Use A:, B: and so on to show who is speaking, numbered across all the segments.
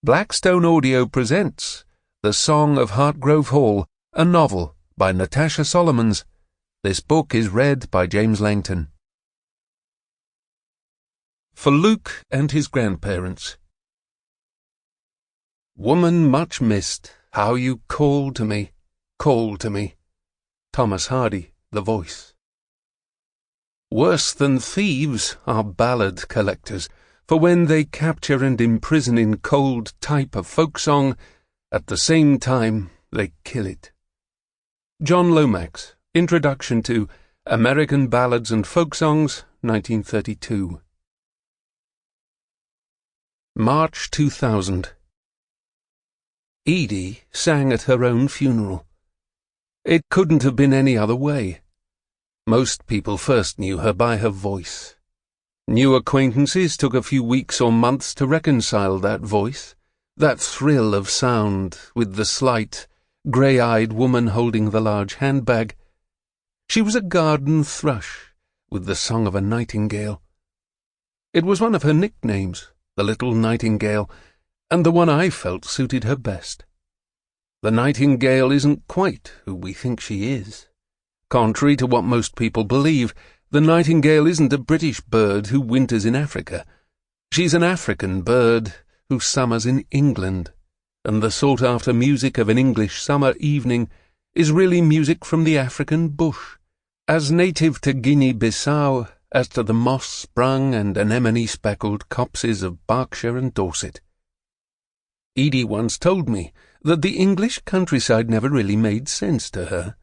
A: Blackstone Audio presents The Song of Hartgrove Hall, a novel by Natasha Solomons. This book is read by James Langton. For Luke and his grandparents. Woman much missed, how you called to me, called to me. Thomas Hardy, The Voice. Worse than thieves are ballad collectors, for when they capture and imprison in cold type a folk song, at the same time they kill it. John Lomax, Introduction to American Ballads and Folk Songs, 1932. March 2000. Edie sang at her own funeral. It couldn't have been any other way. Most people first knew her by her voice. New acquaintances took a few weeks or months to reconcile that voice, that thrill of sound, with the slight, grey-eyed woman holding the large handbag. She was a garden thrush, with the song of a nightingale. It was one of her nicknames, the little nightingale, and the one I felt suited her best. The nightingale isn't quite who we think she is. Contrary to what most people believe, the nightingale isn't a British bird who winters in Africa. She's an African bird who summers in England, and the sought-after music of an English summer evening is really music from the African bush, as native to Guinea-Bissau as to the moss-sprung and anemone-speckled copses of Berkshire and Dorset. Edie once told me that the English countryside never really made sense to her.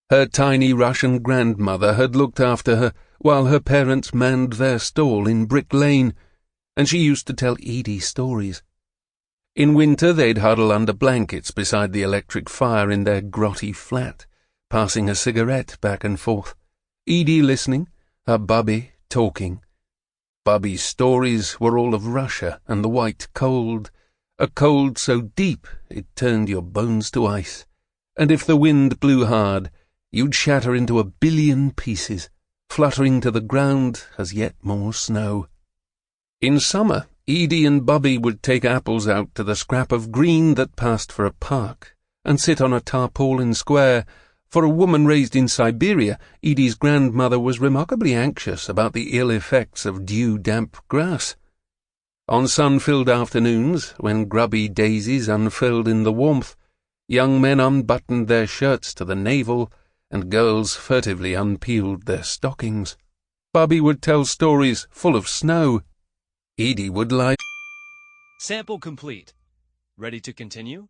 A: Her tiny Russian grandmother had looked after her while her parents manned their stall in Brick Lane, and she used to tell Edie stories. In winter they'd huddle under blankets beside the electric fire in their grotty flat, passing a cigarette back and forth, Edie listening, her bubby talking. Bubby's stories were all of Russia and the white cold, a cold so deep it turned your bones to ice, and if the wind blew hard, you'd shatter into a billion pieces, fluttering to the ground as yet more snow. In summer, Edie and Bubby would take apples out to the scrap of green that passed for a park, and sit on a tarpaulin square. For a woman raised in Siberia, Edie's grandmother was remarkably anxious about the ill effects of dew-damp grass. On sun-filled afternoons, when grubby daisies unfurled in the warmth, young men unbuttoned their shirts to the navel, and girls furtively unpeeled their stockings. Bubby would tell stories full of snow. Edie would lie.
B: Sample complete. Ready to continue?